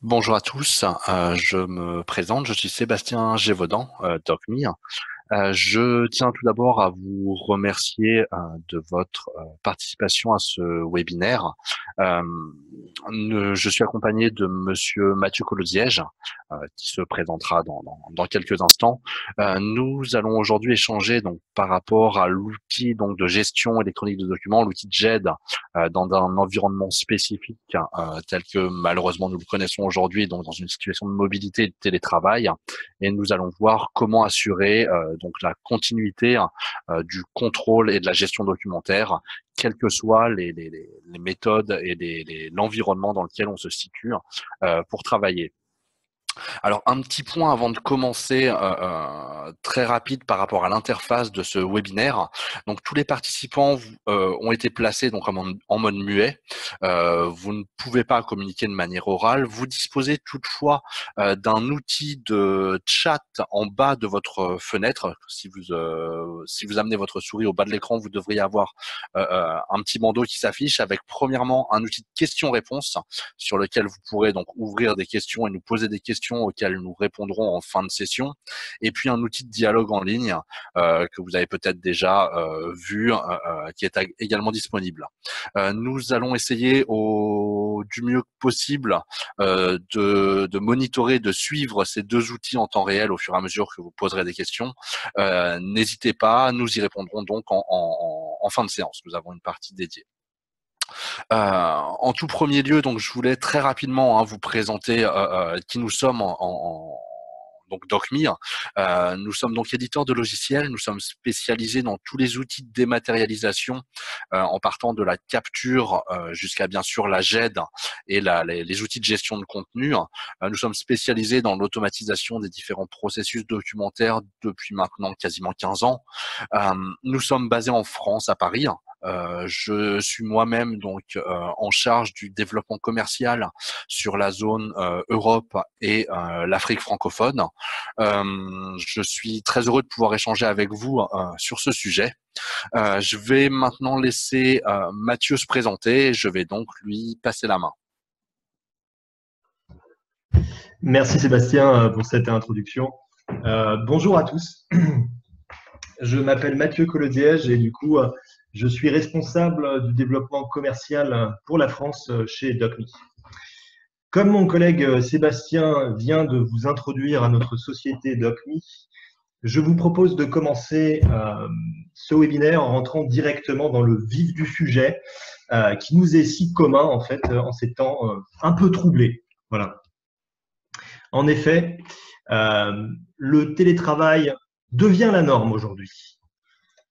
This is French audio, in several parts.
Bonjour à tous, je me présente, je suis Sébastien Gévaudan, DocMe. Je tiens tout d'abord à vous remercier de votre participation à ce webinaire. Euh, je suis accompagné de Monsieur Mathieu Colosiège, qui se présentera dans quelques instants. Nous allons aujourd'hui échanger donc par rapport à l'outil donc de gestion électronique de documents, l'outil JED, dans un environnement spécifique tel que malheureusement nous le connaissons aujourd'hui, donc dans une situation de mobilité et de télétravail. Et nous allons voir comment assurer donc la continuité du contrôle et de la gestion documentaire, quelles que soient les méthodes et l'environnement dans lequel on se situe pour travailler. Alors, un petit point avant de commencer, très rapide par rapport à l'interface de ce webinaire. Donc, tous les participants ont été placés donc en mode muet. Vous ne pouvez pas communiquer de manière orale. Vous disposez toutefois d'un outil de chat en bas de votre fenêtre. Si vous amenez votre souris au bas de l'écran, vous devriez avoir un petit bandeau qui s'affiche avec premièrement un outil de questions-réponses sur lequel vous pourrez donc ouvrir des questions et nous poser des questions auxquelles nous répondrons en fin de session. Et puis un outil de dialogue en ligne que vous avez peut-être déjà vu, qui est également disponible. Nous allons essayer du mieux possible de monitorer, de suivre ces deux outils en temps réel au fur et à mesure que vous poserez des questions. N'hésitez pas, nous y répondrons donc en fin de séance. Nous avons une partie dédiée. En tout premier lieu, donc je voulais très rapidement vous présenter qui nous sommes donc DocMe. Nous sommes donc éditeurs de logiciels, nous sommes spécialisés dans tous les outils de dématérialisation, en partant de la capture jusqu'à bien sûr la GED et les outils de gestion de contenu. Nous sommes spécialisés dans l'automatisation des différents processus documentaires depuis maintenant quasiment 15 ans. Nous sommes basés en France, à Paris. Je suis moi-même donc en charge du développement commercial sur la zone Europe et l'Afrique francophone. Je suis très heureux de pouvoir échanger avec vous sur ce sujet. Je vais maintenant laisser Mathieu se présenter. Je vais donc lui passer la main. Merci Sébastien pour cette introduction. Bonjour à tous. Je m'appelle Mathieu Colosiège et du coup, je suis responsable du développement commercial pour la France chez DocMe. Comme mon collègue Sébastien vient de vous introduire à notre société DocMe, je vous propose de commencer ce webinaire en rentrant directement dans le vif du sujet qui nous est si commun en fait en ces temps un peu troublés. Voilà. En effet, le télétravail devient la norme aujourd'hui.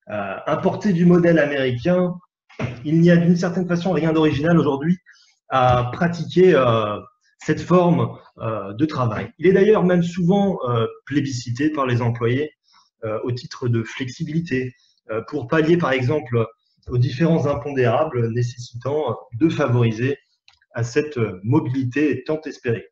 Importé du modèle américain, il n'y a d'une certaine façon rien d'original aujourd'hui à pratiquer cette forme de travail. Il est d'ailleurs même souvent plébiscité par les employés au titre de flexibilité, pour pallier par exemple aux différents impondérables nécessitant de favoriser à cette mobilité tant espérée.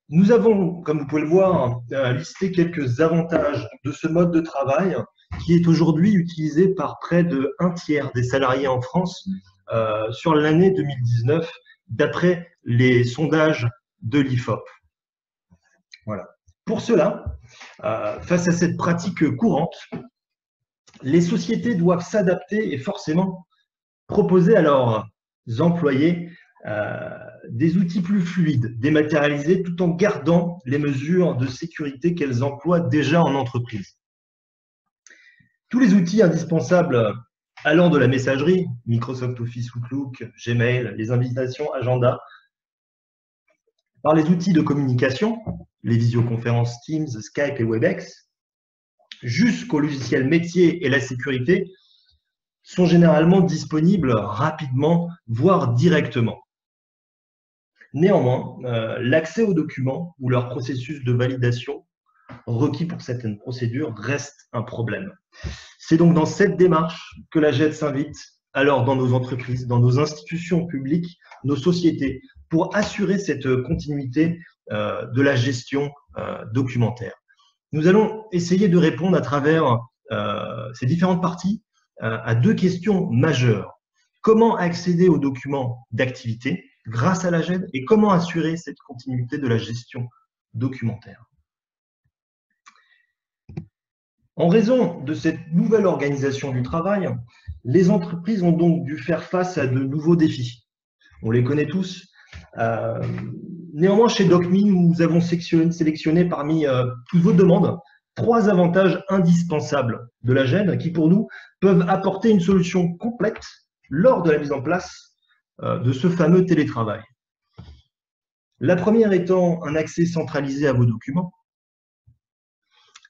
Nous avons, comme vous pouvez le voir, listé quelques avantages de ce mode de travail qui est aujourd'hui utilisé par près de 1/3 des salariés en France sur l'année 2019, d'après les sondages de l'IFOP. Voilà. Pour cela, face à cette pratique courante, les sociétés doivent s'adapter et forcément proposer à leurs employés des outils plus fluides, dématérialisés, tout en gardant les mesures de sécurité qu'elles emploient déjà en entreprise. Tous les outils indispensables allant de la messagerie, Microsoft Office Outlook, Gmail, les invitations, agenda, par les outils de communication, les visioconférences Teams, Skype et Webex, jusqu'aux logiciels métiers et la sécurité, sont généralement disponibles rapidement, voire directement. Néanmoins, l'accès aux documents ou leur processus de validation requis pour certaines procédures reste un problème. C'est donc dans cette démarche que la GED s'invite alors dans nos entreprises, dans nos institutions publiques, nos sociétés, pour assurer cette continuité de la gestion documentaire. Nous allons essayer de répondre à travers ces différentes parties à deux questions majeures. Comment accéder aux documents d'activité grâce à la GED et comment assurer cette continuité de la gestion documentaire. En raison de cette nouvelle organisation du travail, les entreprises ont donc dû faire face à de nouveaux défis. On les connaît tous. Néanmoins, chez DocMe, nous avons sélectionné parmi toutes vos demandes 3 avantages indispensables de la GED qui, pour nous, peuvent apporter une solution complète lors de la mise en place de ce fameux télétravail. La première étant un accès centralisé à vos documents.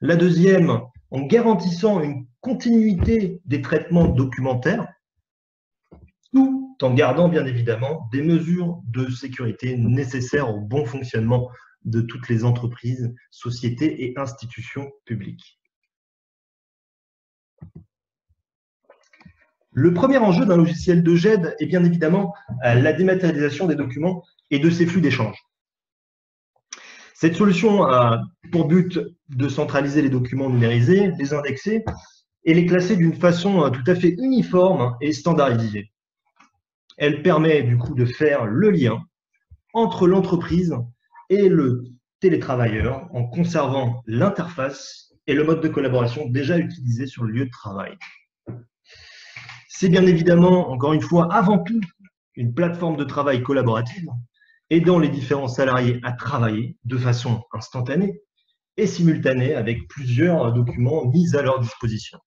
La deuxième, en garantissant une continuité des traitements documentaires, tout en gardant bien évidemment des mesures de sécurité nécessaires au bon fonctionnement de toutes les entreprises, sociétés et institutions publiques. Le premier enjeu d'un logiciel de GED est bien évidemment la dématérialisation des documents et de ces flux d'échange. Cette solution a pour but de centraliser les documents numérisés, les indexer et les classer d'une façon tout à fait uniforme et standardisée. Elle permet du coup de faire le lien entre l'entreprise et le télétravailleur en conservant l'interface et le mode de collaboration déjà utilisé sur le lieu de travail. C'est bien évidemment, encore une fois, avant tout, une plateforme de travail collaborative aidant les différents salariés à travailler de façon instantanée et simultanée avec plusieurs documents mis à leur disposition.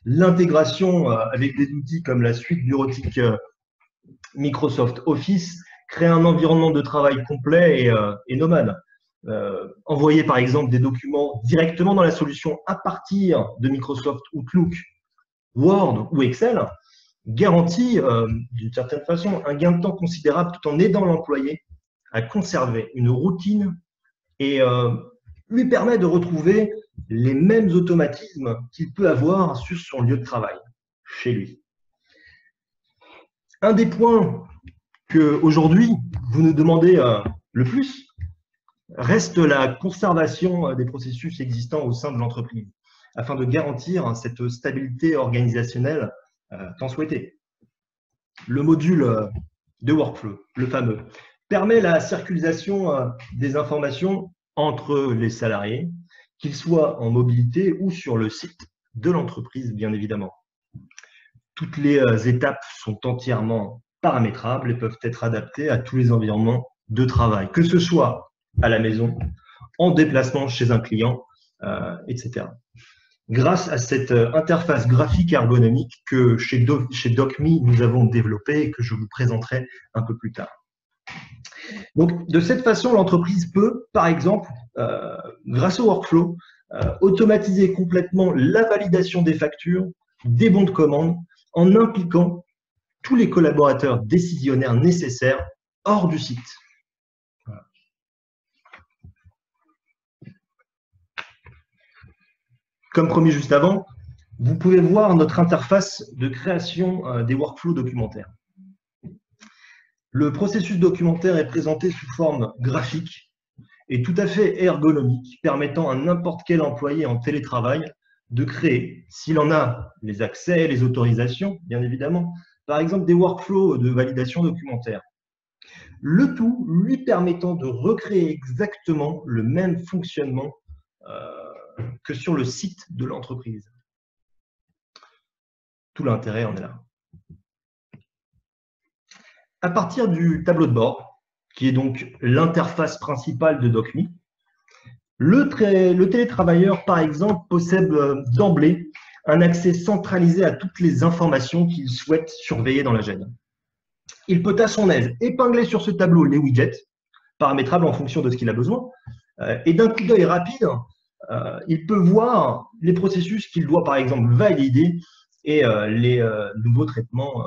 L'intégration avec des outils comme la suite bureautique Microsoft Office crée un environnement de travail complet et nomade. Envoyer par exemple des documents directement dans la solution à partir de Microsoft Outlook, Word ou Excel garantit d'une certaine façon un gain de temps considérable tout en aidant l'employé à conserver une routine et lui permet de retrouver les mêmes automatismes qu'il peut avoir sur son lieu de travail, chez lui. Un des points que aujourd'hui vous nous demandez le plus reste la conservation des processus existants au sein de l'entreprise, afin de garantir cette stabilité organisationnelle tant souhaitée. Le module de workflow, le fameux, permet la circulation des informations entre les salariés, qu'ils soient en mobilité ou sur le site de l'entreprise, bien évidemment. Toutes les étapes sont entièrement paramétrables et peuvent être adaptées à tous les environnements de travail, que ce soit à la maison, en déplacement chez un client, etc. Grâce à cette interface graphique ergonomique que chez DocMe, nous avons développée et que je vous présenterai un peu plus tard. Donc, de cette façon, l'entreprise peut, par exemple, grâce au workflow, automatiser complètement la validation des factures, des bons de commande, en impliquant tous les collaborateurs décisionnaires nécessaires hors du site. Voilà. Comme promis juste avant, vous pouvez voir notre interface de création des workflows documentaires. Le processus documentaire est présenté sous forme graphique et tout à fait ergonomique, permettant à n'importe quel employé en télétravail de créer, s'il en a les accès, les autorisations, bien évidemment, par exemple des workflows de validation documentaire. Le tout lui permettant de recréer exactement le même fonctionnement que sur le site de l'entreprise. Tout l'intérêt en est là. À partir du tableau de bord, qui est donc l'interface principale de DocMe, le télétravailleur, par exemple, possède d'emblée un accès centralisé à toutes les informations qu'il souhaite surveiller dans la GED. Il peut à son aise épingler sur ce tableau les widgets, paramétrables en fonction de ce qu'il a besoin, et d'un coup d'œil rapide, il peut voir les processus qu'il doit, par exemple, valider et les nouveaux traitements,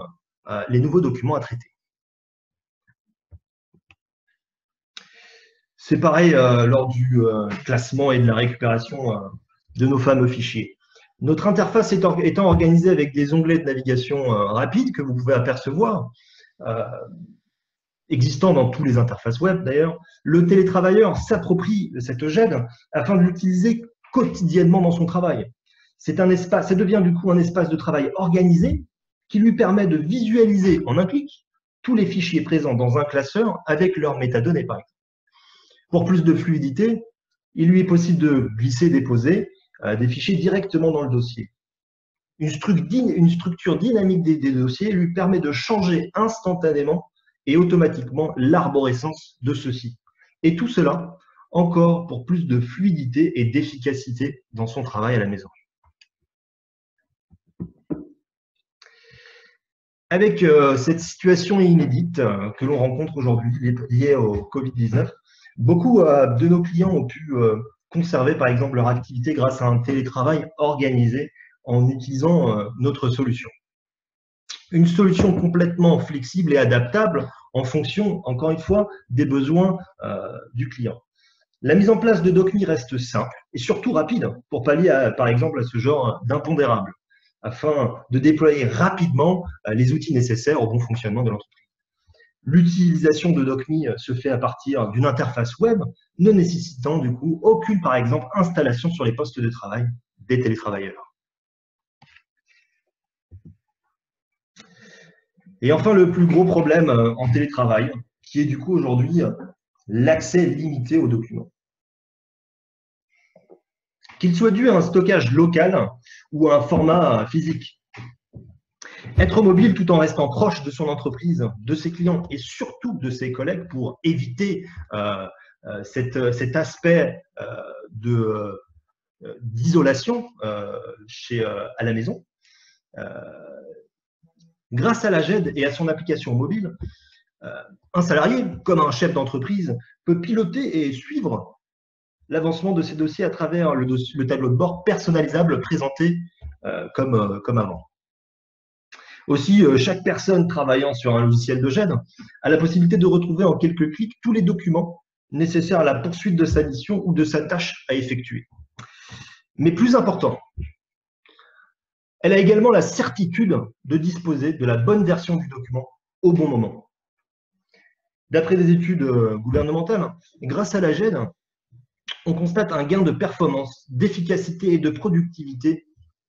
les nouveaux documents à traiter. C'est pareil lors du classement et de la récupération de nos fameux fichiers. Notre interface étant organisée avec des onglets de navigation rapides que vous pouvez apercevoir, existant dans toutes les interfaces web d'ailleurs, le télétravailleur s'approprie cette GED afin de l'utiliser quotidiennement dans son travail. Ça devient du coup un espace de travail organisé qui lui permet de visualiser en un clic tous les fichiers présents dans un classeur avec leurs métadonnées, par exemple. Pour plus de fluidité, il lui est possible de glisser, déposer des fichiers directement dans le dossier. Une structure dynamique des dossiers lui permet de changer instantanément et automatiquement l'arborescence de ceux-ci. Et tout cela, encore pour plus de fluidité et d'efficacité dans son travail à la maison. Avec cette situation inédite que l'on rencontre aujourd'hui liée au Covid-19, beaucoup de nos clients ont pu conserver par exemple leur activité grâce à un télétravail organisé en utilisant notre solution. Une solution complètement flexible et adaptable en fonction, encore une fois, des besoins du client. La mise en place de DocMe reste simple et surtout rapide pour pallier par exemple à ce genre d'impondérable, afin de déployer rapidement les outils nécessaires au bon fonctionnement de l'entreprise. L'utilisation de DocMe se fait à partir d'une interface web, ne nécessitant du coup aucune, par exemple, installation sur les postes de travail des télétravailleurs. Et enfin, le plus gros problème en télétravail, qui est du coup aujourd'hui l'accès limité aux documents. Qu'il soit dû à un stockage local ou à un format physique. Être mobile tout en restant proche de son entreprise, de ses clients et surtout de ses collègues pour éviter cet aspect d'isolation à la maison. Grâce à la GED et à son application mobile, un salarié, comme un chef d'entreprise, peut piloter et suivre l'avancement de ses dossiers à travers le tableau de bord personnalisable présenté comme avant. Aussi, chaque personne travaillant sur un logiciel de GED a la possibilité de retrouver en quelques clics tous les documents nécessaires à la poursuite de sa mission ou de sa tâche à effectuer. Mais plus important, elle a également la certitude de disposer de la bonne version du document au bon moment. D'après des études gouvernementales, grâce à la GED, on constate un gain de performance, d'efficacité et de productivité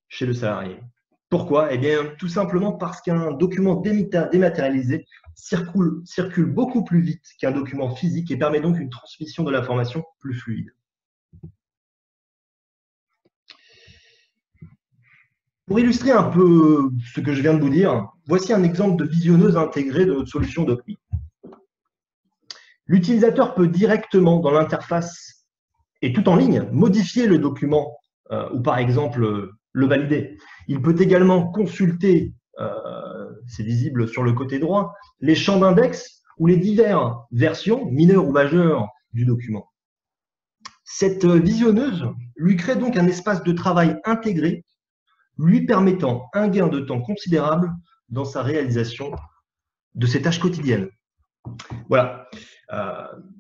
chez le salarié. Pourquoi? Eh bien, tout simplement parce qu'un document dématérialisé circule beaucoup plus vite qu'un document physique et permet donc une transmission de l'information plus fluide. Pour illustrer un peu ce que je viens de vous dire, voici un exemple de visionneuse intégrée de notre solution DocMe. L'utilisateur peut directement dans l'interface et tout en ligne modifier le document ou par exemple le valider. Il peut également consulter, c'est visible sur le côté droit, les champs d'index ou les diverses versions, mineures ou majeures, du document. Cette visionneuse lui crée donc un espace de travail intégré, lui permettant un gain de temps considérable dans sa réalisation de ses tâches quotidiennes. Voilà.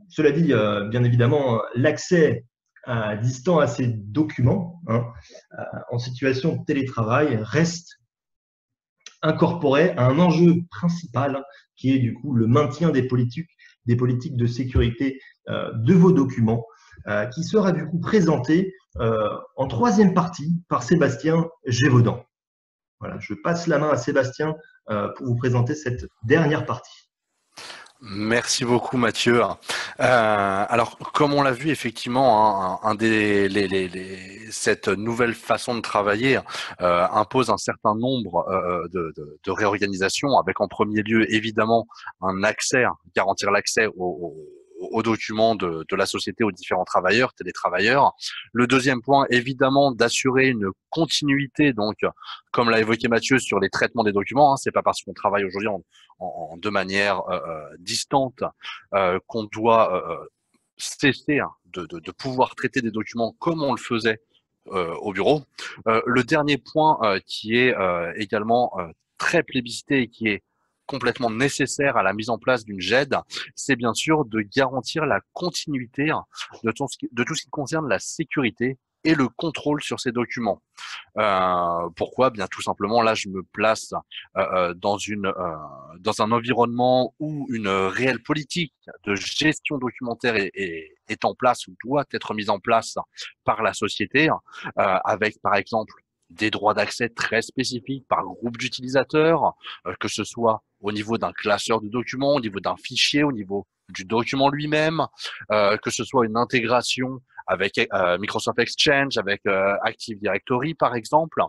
Cela dit, bien évidemment, l'accès distant à ces documents en situation de télétravail reste incorporé à un enjeu principal qui est du coup le maintien des politiques de sécurité de vos documents qui sera du coup présenté en troisième partie par Sébastien Gévaudan. Voilà, je passe la main à Sébastien pour vous présenter cette dernière partie. Merci beaucoup Mathieu. Alors comme on l'a vu effectivement, cette nouvelle façon de travailler impose un certain nombre de réorganisations, avec en premier lieu évidemment un accès, garantir l'accès aux documents de la société aux différents travailleurs, télétravailleurs. Le deuxième point, évidemment, d'assurer une continuité, donc, comme l'a évoqué Mathieu, sur les traitements des documents. C'est pas parce qu'on travaille aujourd'hui de manière distante qu'on doit cesser de pouvoir traiter des documents comme on le faisait au bureau. Le dernier point qui est également très plébiscité et qui est complètement nécessaire à la mise en place d'une GED, c'est bien sûr de garantir la continuité de tout ce qui concerne la sécurité et le contrôle sur ces documents. Pourquoi? Bien tout simplement, là je me place dans un environnement où une réelle politique de gestion documentaire est en place ou doit être mise en place par la société, avec par exemple des droits d'accès très spécifiques par groupe d'utilisateurs, que ce soit au niveau d'un classeur de documents, au niveau d'un fichier, au niveau du document lui-même, que ce soit une intégration avec Microsoft Exchange, avec Active Directory par exemple,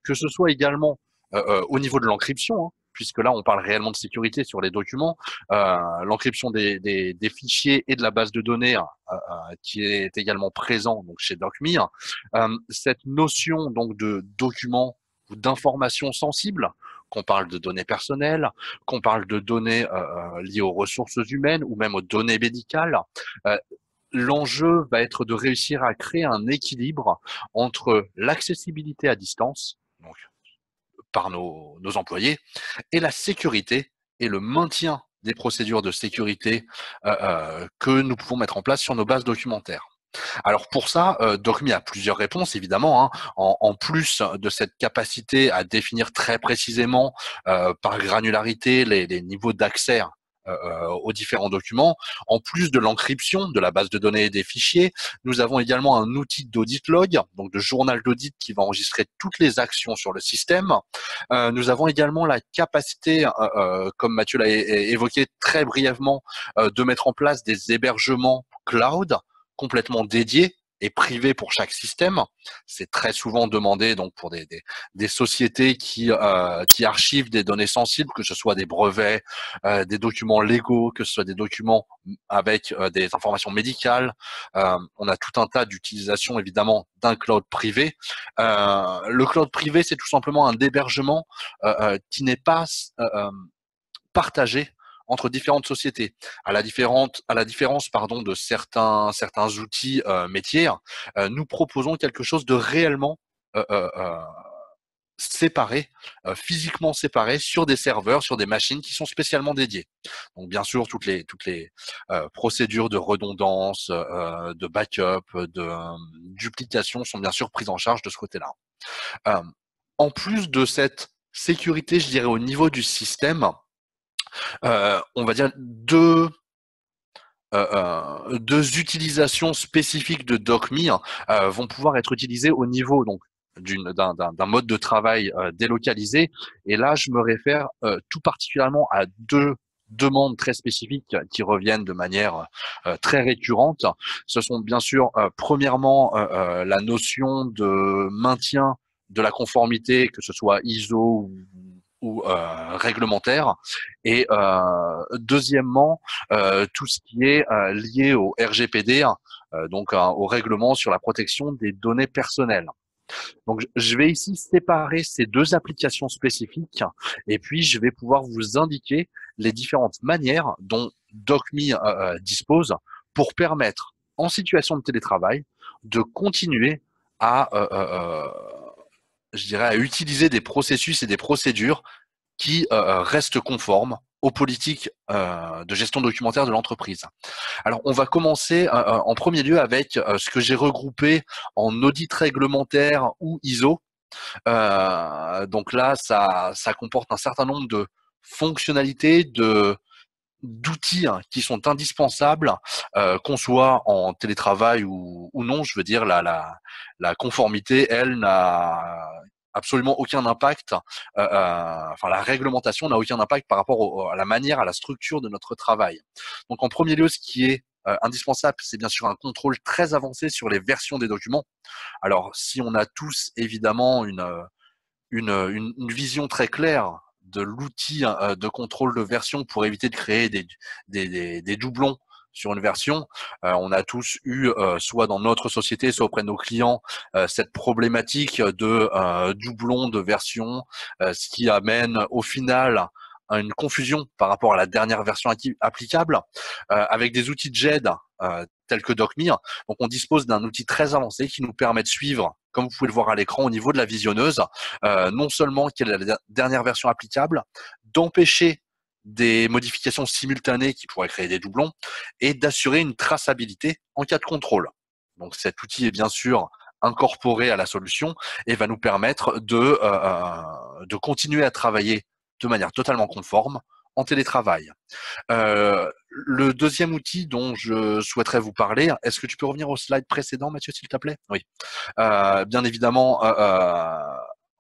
que ce soit également au niveau de l'encryption, hein, puisque là on parle réellement de sécurité sur les documents, l'encryption des fichiers et de la base de données qui est également présent donc chez DocMe. Cette notion donc de documents ou d'informations sensibles, qu'on parle de données personnelles, qu'on parle de données liées aux ressources humaines ou même aux données médicales, euh, l'enjeu va être de réussir à créer un équilibre entre l'accessibilité à distance, donc par nos employés, et la sécurité et le maintien des procédures de sécurité que nous pouvons mettre en place sur nos bases documentaires. Alors pour ça, DocMe a plusieurs réponses évidemment, hein, en plus de cette capacité à définir très précisément par granularité les niveaux d'accès aux différents documents. En plus de l'encryption de la base de données et des fichiers, nous avons également un outil d'audit log, donc de journal d'audit qui va enregistrer toutes les actions sur le système. Nous avons également la capacité, comme Mathieu l'a évoqué très brièvement, de mettre en place des hébergements cloud complètement dédiés et privés pour chaque système. C'est très souvent demandé donc pour des sociétés qui archivent des données sensibles, que ce soit des brevets, des documents légaux, que ce soit des documents avec des informations médicales. On a tout un tas d'utilisations évidemment d'un cloud privé. Le cloud privé, c'est tout simplement un hébergement qui n'est pas partagé entre différentes sociétés. À la différence de certains outils métiers, nous proposons quelque chose de réellement euh, euh, euh, séparé, physiquement séparé sur des serveurs, sur des machines qui sont spécialement dédiées. Donc bien sûr, toutes les procédures de redondance, de backup, de duplication sont bien sûr prises en charge de ce côté-là. En plus de cette sécurité, je dirais au niveau du système, on va dire deux utilisations spécifiques de DocMe vont pouvoir être utilisées au niveau donc d'un mode de travail délocalisé. Et là, je me réfère tout particulièrement à deux demandes très spécifiques qui reviennent de manière très récurrente. Ce sont bien sûr, premièrement, la notion de maintien de la conformité, que ce soit ISO ou réglementaire, et deuxièmement tout ce qui est lié au RGPD, donc au règlement sur la protection des données personnelles. Donc je vais ici séparer ces deux applications spécifiques et puis je vais pouvoir vous indiquer les différentes manières dont DocMe dispose pour permettre en situation de télétravail de continuer à je dirais à utiliser des processus et des procédures qui restent conformes aux politiques de gestion documentaire de l'entreprise. Alors, on va commencer en premier lieu avec ce que j'ai regroupé en audit réglementaire ou ISO. Donc là, ça comporte un certain nombre de fonctionnalités, d'outils qui sont indispensables, qu'on soit en télétravail ou non. Je veux dire, la conformité, elle, n'a absolument aucun impact. Enfin, la réglementation n'a aucun impact par rapport à la manière, à la structure de notre travail. Donc, en premier lieu, ce qui est indispensable, c'est bien sûr un contrôle très avancé sur les versions des documents. Alors, si on a tous évidemment une vision très claire de l'outil de contrôle de version pour éviter de créer des doublons sur une version. On a tous eu, soit dans notre société, soit auprès de nos clients, cette problématique de doublons de version, ce qui amène au final à une confusion par rapport à la dernière version applicable. Avec des outils de GED tels que DocMe, donc on dispose d'un outil très avancé qui nous permet de suivre, comme vous pouvez le voir à l'écran au niveau de la visionneuse, non seulement quelle est la dernière version applicable, d'empêcher des modifications simultanées qui pourraient créer des doublons et d'assurer une traçabilité en cas de contrôle. Donc cet outil est bien sûr incorporé à la solution et va nous permettre de continuer à travailler de manière totalement conforme en télétravail. Le deuxième outil dont je souhaiterais vous parler, est-ce que tu peux revenir au slide précédent, Mathieu, s'il te plaît? Oui. Bien évidemment,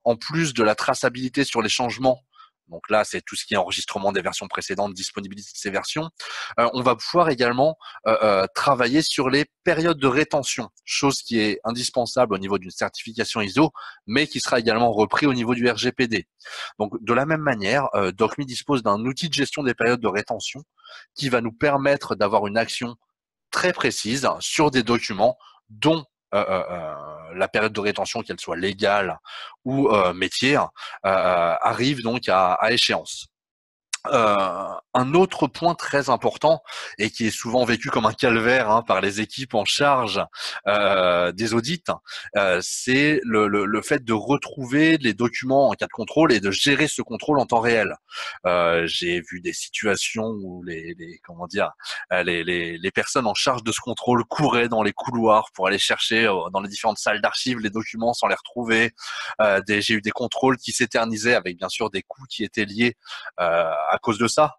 en plus de la traçabilité sur les changements, donc là, c'est tout ce qui est enregistrement des versions précédentes, disponibilité de ces versions. On va pouvoir également travailler sur les périodes de rétention, chose qui est indispensable au niveau d'une certification ISO, mais qui sera également repris au niveau du RGPD. Donc, de la même manière, DocMe dispose d'un outil de gestion des périodes de rétention qui va nous permettre d'avoir une action très précise sur des documents dont la période de rétention, qu'elle soit légale ou métier, arrive donc à échéance. Un autre point très important et qui est souvent vécu comme un calvaire par les équipes en charge des audits, c'est le fait de retrouver les documents en cas de contrôle et de gérer ce contrôle en temps réel. J'ai vu des situations où les personnes en charge de ce contrôle couraient dans les couloirs pour aller chercher dans les différentes salles d'archives les documents sans les retrouver. J'ai eu des contrôles qui s'éternisaient avec bien sûr des coûts qui étaient liés à cause de ça.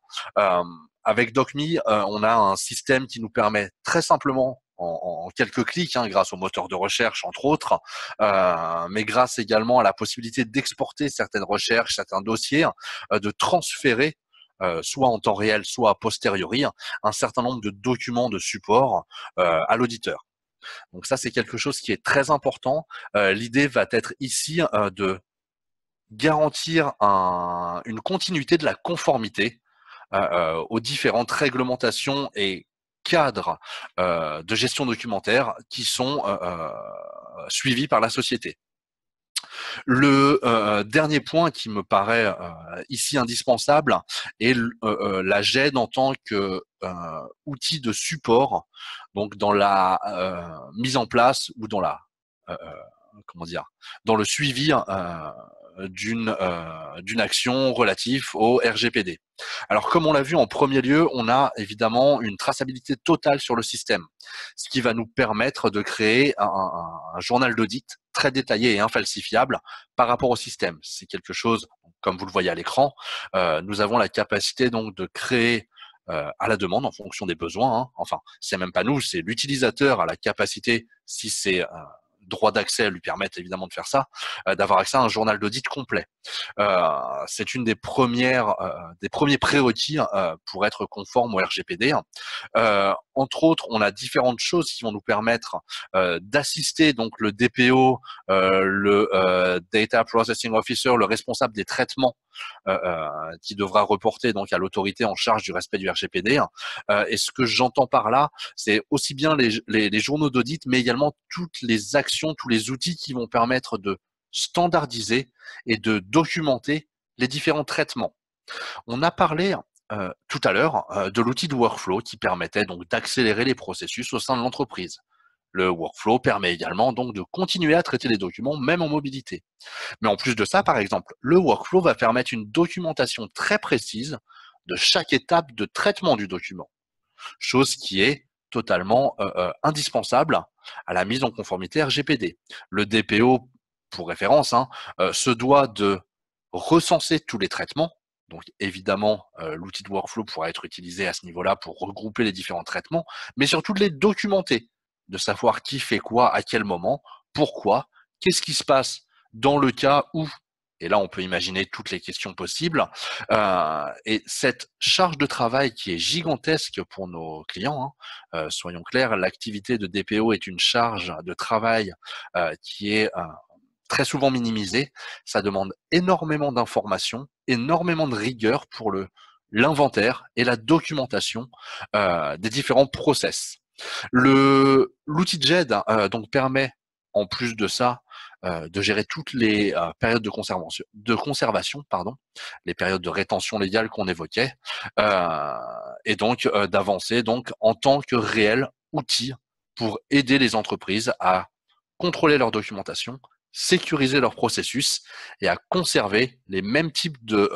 Avec DocMe, on a un système qui nous permet très simplement, en quelques clics, grâce au moteur de recherche entre autres, mais grâce également à la possibilité d'exporter certaines recherches, certains dossiers, de transférer soit en temps réel, soit a posteriori, un certain nombre de documents de support à l'auditeur. Donc ça, c'est quelque chose qui est très important. L'idée va être ici de garantir une continuité de la conformité aux différentes réglementations et cadres de gestion documentaire qui sont suivis par la société. Le dernier point qui me paraît ici indispensable est la GED en tant que outil de support, donc dans la mise en place ou dans la dans le suivi d'une action relative au RGPD. Alors, comme on l'a vu en premier lieu, on a évidemment une traçabilité totale sur le système, ce qui va nous permettre de créer un journal d'audit très détaillé et infalsifiable par rapport au système. C'est quelque chose, comme vous le voyez à l'écran, nous avons la capacité donc de créer à la demande en fonction des besoins. Enfin, c'est même pas nous, c'est l'utilisateur à la capacité, si c'est droit d'accès lui permettent évidemment de faire ça, d'avoir accès à un journal d'audit complet. C'est une des premiers prérequis pour être conforme au RGPD. Entre autres, on a différentes choses qui vont nous permettre d'assister donc le DPO, le Data Processing Officer, le responsable des traitements, qui devra reporter donc à l'autorité en charge du respect du RGPD. Et ce que j'entends par là, c'est aussi bien les journaux d'audit, mais également toutes les actions, tous les outils qui vont permettre de standardiser et de documenter les différents traitements. On a parlé tout à l'heure de l'outil de workflow qui permettait donc d'accélérer les processus au sein de l'entreprise. Le workflow permet également donc de continuer à traiter les documents même en mobilité. Mais en plus de ça, par exemple, le workflow va permettre une documentation très précise de chaque étape de traitement du document, chose qui est totalement indispensable à la mise en conformité RGPD. Le DPO, pour référence, se doit de recenser tous les traitements. Donc évidemment, l'outil de workflow pourra être utilisé à ce niveau-là pour regrouper les différents traitements, mais surtout de les documenter, de savoir qui fait quoi, à quel moment, pourquoi, qu'est-ce qui se passe dans le cas où, et là on peut imaginer toutes les questions possibles, et cette charge de travail qui est gigantesque pour nos clients, soyons clairs, l'activité de DPO est une charge de travail qui est très souvent minimisée. Ça demande énormément d'informations, énormément de rigueur pour l'inventaire et la documentation des différents process. L'outil de GED donc permet, en plus de ça, de gérer toutes les périodes de conservation, les périodes de rétention légale qu'on évoquait, et donc d'avancer donc en tant que réel outil pour aider les entreprises à contrôler leur documentation, sécuriser leur processus et à conserver les mêmes types de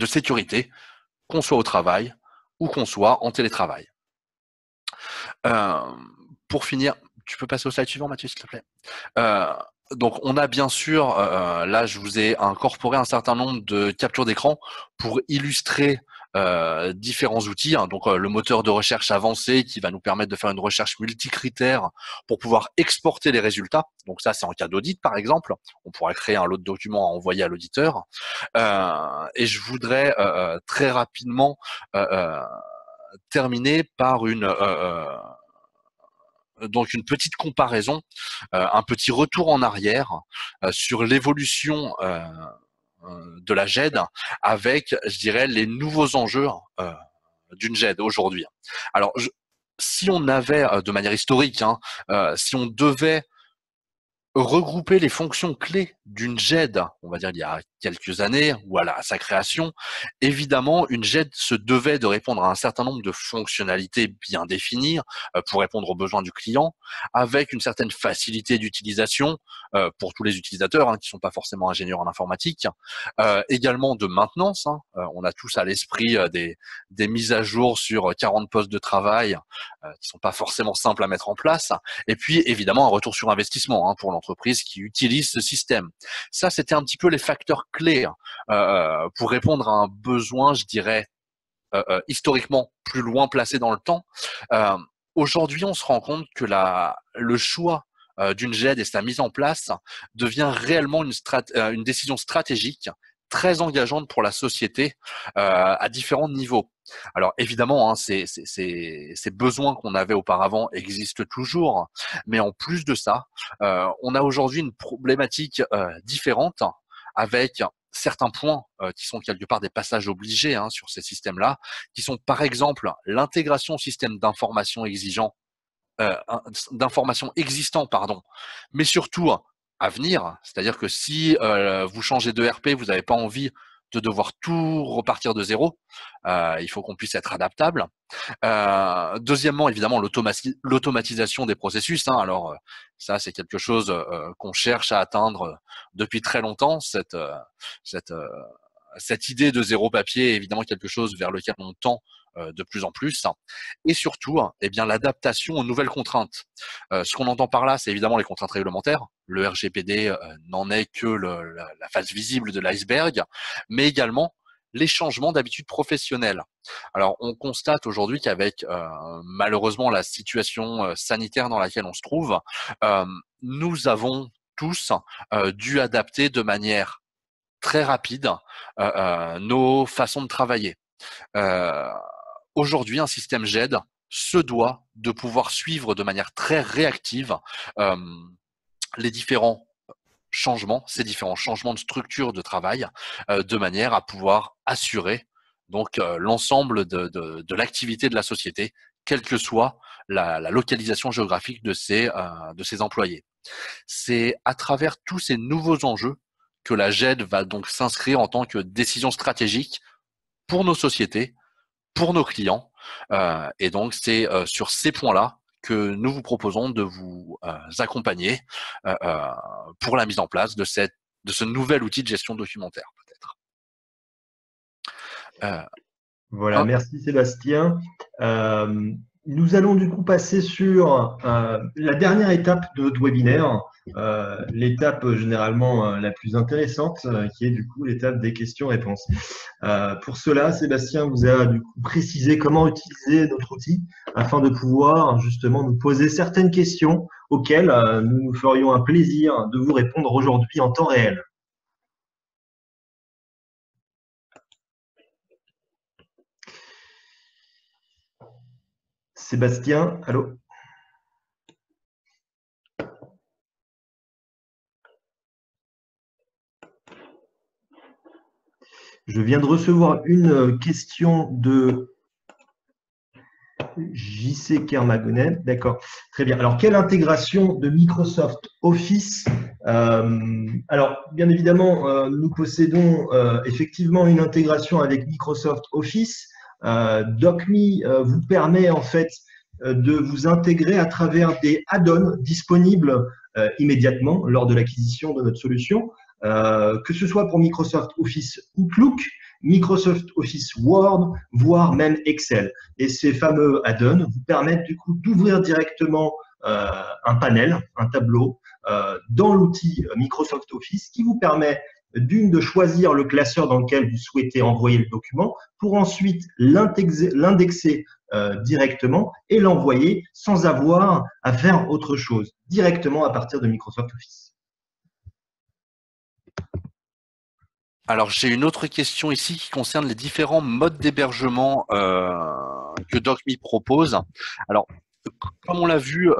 sécurité, qu'on soit au travail ou qu'on soit en télétravail. Pour finir, tu peux passer au slide suivant, Mathieu, s'il te plaît. Donc, on a bien sûr, là, je vous ai incorporé un certain nombre de captures d'écran pour illustrer différents outils. Hein. Donc, le moteur de recherche avancé qui va nous permettre de faire une recherche multicritère pour pouvoir exporter les résultats. Donc, ça, c'est en cas d'audit, par exemple. On pourra créer un lot de documents à envoyer à l'auditeur. Et je voudrais très rapidement euh, euh, terminer par donc une petite comparaison, un petit retour en arrière sur l'évolution de la GED avec, je dirais, les nouveaux enjeux d'une GED aujourd'hui. Alors, si on avait, de manière historique, hein, si on devait regrouper les fonctions clés d'une GED, on va dire il y a quelques années, ou à sa création, évidemment, une GED se devait de répondre à un certain nombre de fonctionnalités bien définies pour répondre aux besoins du client, avec une certaine facilité d'utilisation pour tous les utilisateurs hein, qui ne sont pas forcément ingénieurs en informatique, également de maintenance. Hein, on a tous à l'esprit des mises à jour sur 40 postes de travail qui sont pas forcément simples à mettre en place, et puis évidemment un retour sur investissement hein, pour l'entreprise qui utilise ce système. Ça, c'était un petit peu les facteurs clés pour répondre à un besoin, je dirais, historiquement plus loin placé dans le temps. Aujourd'hui, on se rend compte que le choix d'une GED et sa mise en place devient réellement une décision stratégique très engageante pour la société à différents niveaux. Alors évidemment, hein, ces besoins qu'on avait auparavant existent toujours, mais en plus de ça, on a aujourd'hui une problématique différente avec certains points qui sont quelque part des passages obligés hein, sur ces systèmes-là, qui sont par exemple l'intégration au système d'information exigeant, d'information existant, pardon, mais surtout à venir. C'est-à-dire que si vous changez de RP, vous n'avez pas envie de devoir tout repartir de zéro. Il faut qu'on puisse être adaptable. Deuxièmement, évidemment, l'automatisation des processus. Hein. Alors, ça, c'est quelque chose qu'on cherche à atteindre depuis très longtemps. Cette, cette idée de zéro papier est évidemment quelque chose vers lequel on tend de plus en plus. Et surtout, eh bien, l'adaptation aux nouvelles contraintes. Ce qu'on entend par là, c'est évidemment les contraintes réglementaires. Le RGPD n'en est que la face visible de l'iceberg, mais également les changements d'habitudes professionnelles. Alors, on constate aujourd'hui qu'avec malheureusement la situation sanitaire dans laquelle on se trouve, nous avons tous dû adapter de manière très rapide nos façons de travailler. Aujourd'hui, un système GED se doit de pouvoir suivre de manière très réactive les différents changements, ces différents changements de structure de travail, de manière à pouvoir assurer donc l'ensemble de l'activité de la société, quelle que soit la localisation géographique de ses employés. C'est à travers tous ces nouveaux enjeux que la GED va donc s'inscrire en tant que décision stratégique pour nos sociétés, pour nos clients. Et donc, c'est sur ces points-là que nous vous proposons de vous accompagner pour la mise en place de ce nouvel outil de gestion documentaire, peut-être. Voilà, merci Sébastien. Nous allons du coup passer sur la dernière étape de notre webinaire, l'étape généralement la plus intéressante, qui est du coup l'étape des questions-réponses. Pour cela, Sébastien vous a du coup précisé comment utiliser notre outil afin de pouvoir justement nous poser certaines questions auxquelles nous nous ferions un plaisir de vous répondre aujourd'hui en temps réel. Sébastien, allô? Je viens de recevoir une question de JC Kermagonet. D'accord, très bien. Alors, quelle intégration de Microsoft Office? Alors, bien évidemment, nous possédons effectivement une intégration avec Microsoft Office. DocMe vous permet en fait de vous intégrer à travers des add-ons disponibles immédiatement lors de l'acquisition de notre solution, que ce soit pour Microsoft Office Outlook, Microsoft Office Word, voire même Excel. Et ces fameux add-ons vous permettent du coup d'ouvrir directement un panel, un tableau dans l'outil Microsoft Office qui vous permet de choisir le classeur dans lequel vous souhaitez envoyer le document pour ensuite l'indexer directement et l'envoyer sans avoir à faire autre chose, directement à partir de Microsoft Office. Alors, j'ai une autre question ici qui concerne les différents modes d'hébergement que DocMe propose. Alors, comme on l'a vu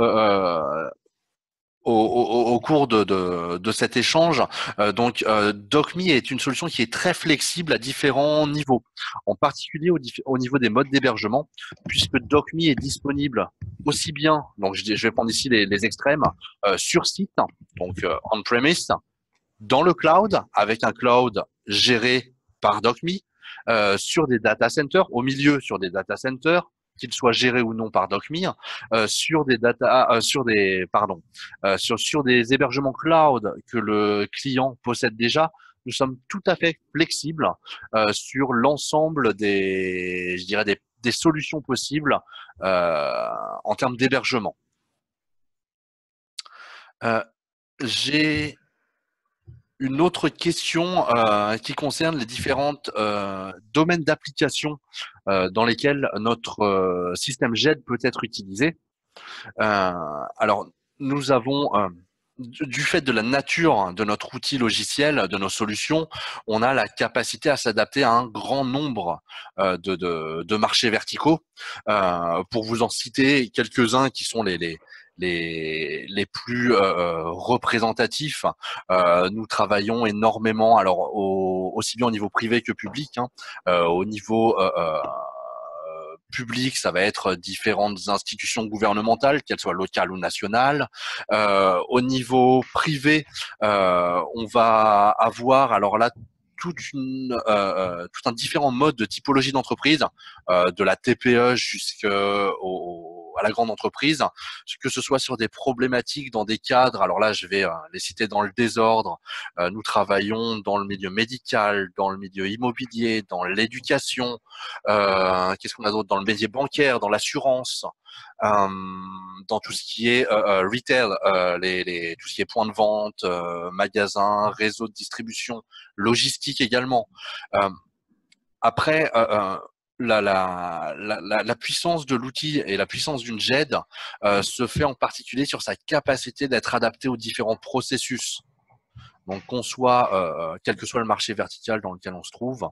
au cours de cet échange, DocMe est une solution qui est très flexible à différents niveaux, en particulier au niveau des modes d'hébergement, puisque DocMe est disponible aussi bien, donc je vais prendre ici les extrêmes, sur site, donc on-premise, dans le cloud, avec un cloud géré par DocMe, sur des data centers, au milieu sur des data centers, qu'ils soient gérés ou non par DocMe, sur des hébergements cloud que le client possède déjà. Nous sommes tout à fait flexibles sur l'ensemble je dirais des solutions possibles en termes d'hébergement. J'ai une autre question qui concerne les différentes domaines d'application dans lesquels notre système GED peut être utilisé. Alors, nous avons, du fait de la nature de notre outil logiciel, de nos solutions, on a la capacité à s'adapter à un grand nombre de marchés verticaux. Pour vous en citer quelques-uns qui sont les plus représentatifs. Nous travaillons énormément, alors aussi bien au niveau privé que public, au niveau public, ça va être différentes institutions gouvernementales, qu'elles soient locales ou nationales. Au niveau privé, on va avoir alors là tout un différent mode de typologie d'entreprise, de la TPE à la grande entreprise, que ce soit sur des problématiques dans des cadres. Alors là, je vais les citer dans le désordre. Nous travaillons dans le milieu médical, dans le milieu immobilier, dans l'éducation. Qu'est-ce qu'on a d'autre? Dans le métier bancaire, dans l'assurance, dans tout ce qui est retail, tout ce qui est point de vente, magasins, réseau de distribution, logistique également. Après, la puissance de l'outil et la puissance d'une GED se fait en particulier sur sa capacité d'être adaptée aux différents processus. Donc, quel que soit le marché vertical dans lequel on se trouve,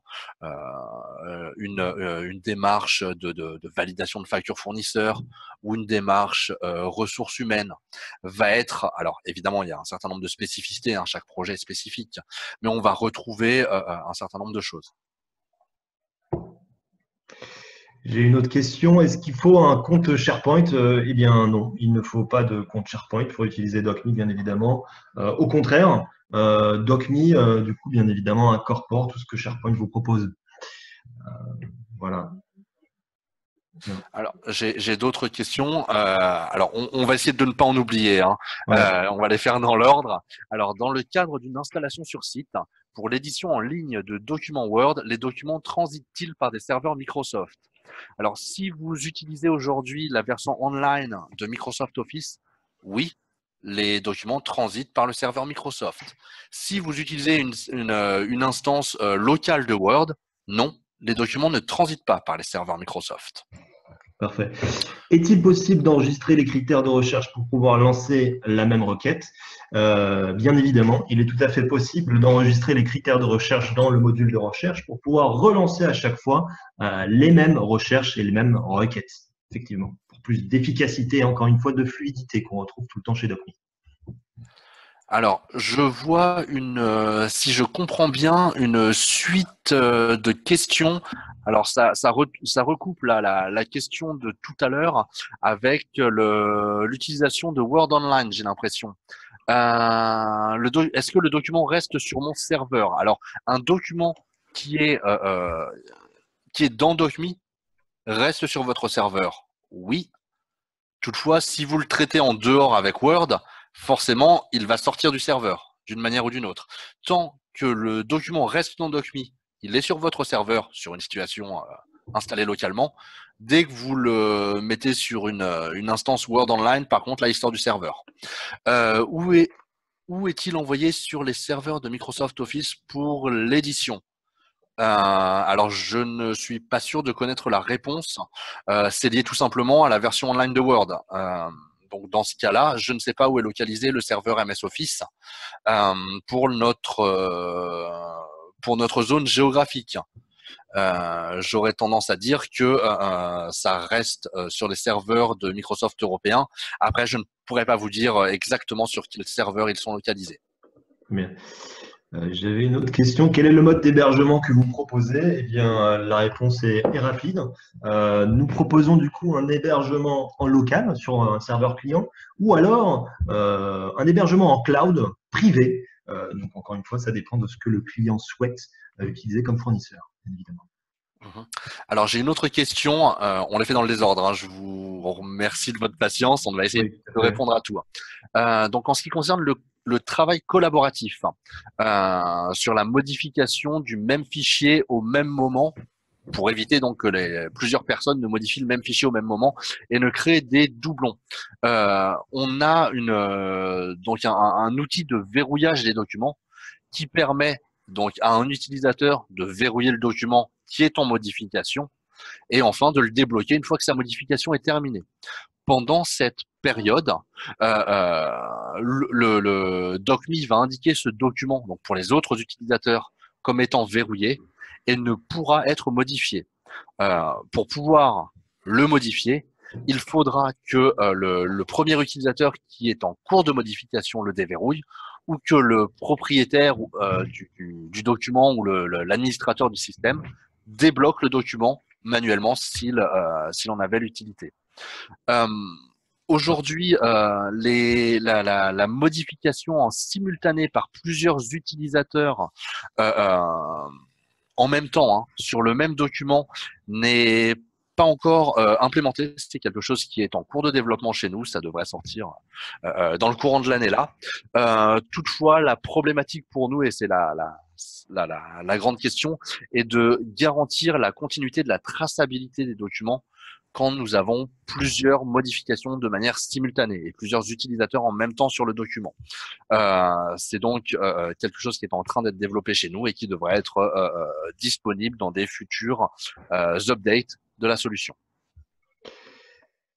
une démarche de validation de facture fournisseur ou une démarche ressources humaines va être, alors évidemment, il y a un certain nombre de spécificités, chaque projet est spécifique, mais on va retrouver un certain nombre de choses. J'ai une autre question. Est-ce qu'il faut un compte SharePoint? Eh bien, non, il ne faut pas de compte SharePoint pour utiliser DocMe, bien évidemment. Au contraire, DocMe, du coup, bien évidemment, incorpore tout ce que SharePoint vous propose. Voilà. Alors, j'ai d'autres questions. Alors, on va essayer de ne pas en oublier. Ouais. On va les faire dans l'ordre. Alors, dans le cadre d'une installation sur site, pour l'édition en ligne de documents Word, les documents transitent-ils par des serveurs Microsoft? Alors, si vous utilisez aujourd'hui la version online de Microsoft Office, oui, les documents transitent par le serveur Microsoft. Si vous utilisez une instance locale de Word, non, les documents ne transitent pas par les serveurs Microsoft. Parfait. Est-il possible d'enregistrer les critères de recherche pour pouvoir lancer la même requête? Bien évidemment, il est tout à fait possible d'enregistrer les critères de recherche dans le module de recherche pour pouvoir relancer à chaque fois les mêmes recherches et les mêmes requêtes, effectivement, pour plus d'efficacité et encore une fois de fluidité qu'on retrouve tout le temps chez DocMe. Alors, je vois si je comprends bien, une suite de questions. Alors, ça recoupe la question de tout à l'heure avec l'utilisation de Word Online, j'ai l'impression. Est-ce que le document reste sur mon serveur? Alors, un document qui est dans DocMe reste sur votre serveur. Oui. Toutefois, si vous le traitez en dehors avec Word, forcément, il va sortir du serveur, d'une manière ou d'une autre. Tant que le document reste dans DocMe, il est sur votre serveur, sur une situation installé localement. Dès que vous le mettez sur une instance Word Online, par contre, là, il sort du serveur. Où est-il envoyé sur les serveurs de Microsoft Office pour l'édition? Alors, je ne suis pas sûr de connaître la réponse. C'est lié tout simplement à la version online de Word. Donc, dans ce cas-là, je ne sais pas où est localisé le serveur MS Office euh, pour notre euh, pour notre zone géographique. J'aurais tendance à dire que ça reste sur les serveurs de Microsoft européens. Après, je ne pourrais pas vous dire exactement sur quel serveur ils sont localisés. Bien. J'avais une autre question. Quel est le mode d'hébergement que vous proposez? Eh bien, la réponse est rapide. Nous proposons du coup un hébergement en local sur un serveur client ou alors un hébergement en cloud privé. Donc, encore une fois, ça dépend de ce que le client souhaite utiliser comme fournisseur, bien évidemment. Mhm. Alors, j'ai une autre question. On les fait dans le désordre, hein. Je vous remercie de votre patience. On va essayer Oui, tout de à fait. répondre à tout. Donc, en ce qui concerne le travail collaboratif, sur la modification du même fichier au même moment, pour éviter donc que plusieurs personnes ne modifient le même fichier au même moment et ne créent des doublons. On a donc un outil de verrouillage des documents qui permet donc à un utilisateur de verrouiller le document qui est en modification et enfin de le débloquer une fois que sa modification est terminée. Pendant cette période, le DocMe va indiquer ce document donc pour les autres utilisateurs comme étant verrouillé et ne pourra être modifié. Pour pouvoir le modifier, il faudra que le premier utilisateur qui est en cours de modification le déverrouille ou que le propriétaire du document ou l'administrateur du système débloque le document manuellement s'il en avait l'utilité. Euh, Aujourd'hui, la modification en simultané par plusieurs utilisateurs euh, euh, en même temps, hein, sur le même document, n'est pas encore implémenté. C'est quelque chose qui est en cours de développement chez nous. Ça devrait sortir dans le courant de l'année là. Toutefois, la problématique pour nous, et c'est la grande question, est de garantir la continuité de la traçabilité des documents quand nous avons plusieurs modifications de manière simultanée et plusieurs utilisateurs en même temps sur le document. C'est donc quelque chose qui est en train d'être développé chez nous et qui devrait être disponible dans des futurs updates de la solution.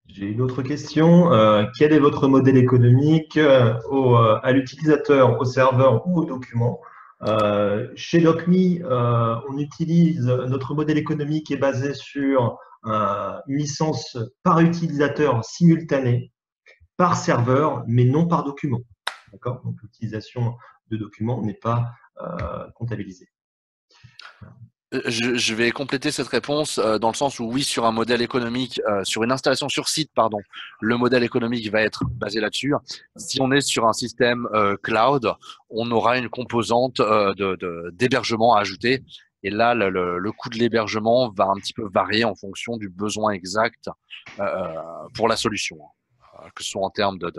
J'ai une autre question. Quel est votre modèle économique à l'utilisateur, au serveur ou au document? Chez DocMe, on utilise notre modèle économique est basé sur une licence par utilisateur simultanée, par serveur, mais non par document. D'accord? Donc l'utilisation de documents n'est pas comptabilisée. Je vais compléter cette réponse dans le sens où oui, sur un modèle économique, sur une installation sur site, pardon, le modèle économique va être basé là-dessus. Si on est sur un système cloud, on aura une composante d'hébergement à ajouter. Et là, le coût de l'hébergement va un petit peu varier en fonction du besoin exact pour la solution, que ce soit en termes de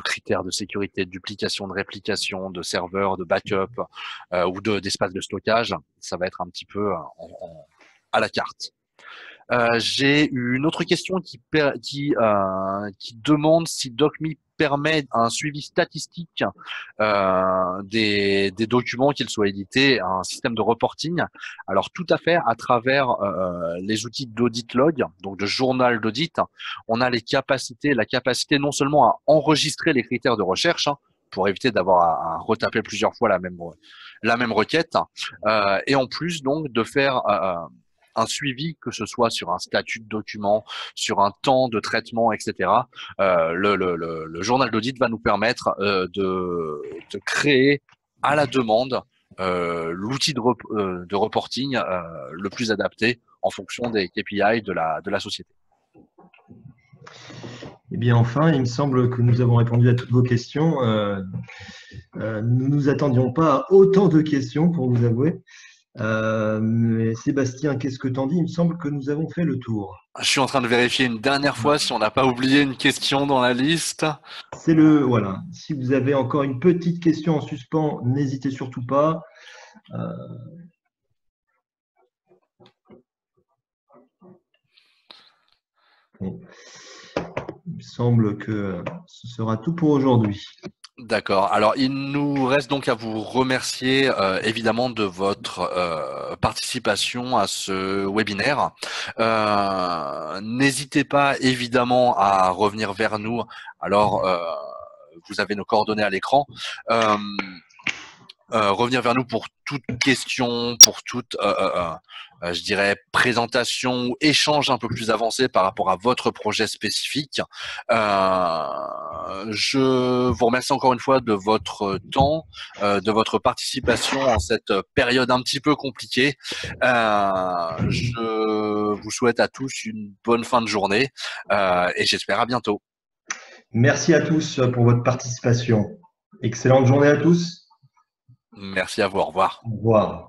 critères de sécurité, de duplication, de réplication, de serveurs, de backup ou d'espace de stockage. Ça va être un petit peu à la carte. J'ai une autre question qui demande si DocMe permet un suivi statistique des documents qu'ils soient édités, un système de reporting. Alors tout à fait, à travers les outils d'audit log, donc de journal d'audit, on a la capacité non seulement à enregistrer les critères de recherche, hein, pour éviter d'avoir à retaper plusieurs fois la même requête, et en plus donc de faire un suivi, que ce soit sur un statut de document, sur un temps de traitement, etc. Le journal d'audit va nous permettre de créer à la demande l'outil de reporting le plus adapté en fonction des KPI de la société. Eh bien, enfin, il me semble que nous avons répondu à toutes vos questions. Nous ne nous attendions pas à autant de questions, pour vous avouer. Mais Sébastien, qu'est-ce que t'en dis? Il me semble que nous avons fait le tour. Je suis en train de vérifier une dernière fois si on n'a pas oublié une question dans la liste. Voilà. Si vous avez encore une petite question en suspens, n'hésitez surtout pas. Bon, il me semble que ce sera tout pour aujourd'hui. D'accord. Alors, il nous reste donc à vous remercier évidemment de votre participation à ce webinaire. N'hésitez pas évidemment à revenir vers nous. Alors, vous avez nos coordonnées à l'écran. Revenir vers nous pour toute question, pour toute, je dirais, présentation ou échange un peu plus avancé par rapport à votre projet spécifique. Je vous remercie encore une fois de votre temps, de votre participation en cette période un petit peu compliquée. Je vous souhaite à tous une bonne fin de journée et j'espère à bientôt. Merci à tous pour votre participation. Excellente journée à tous. Merci à vous, au revoir. Au revoir.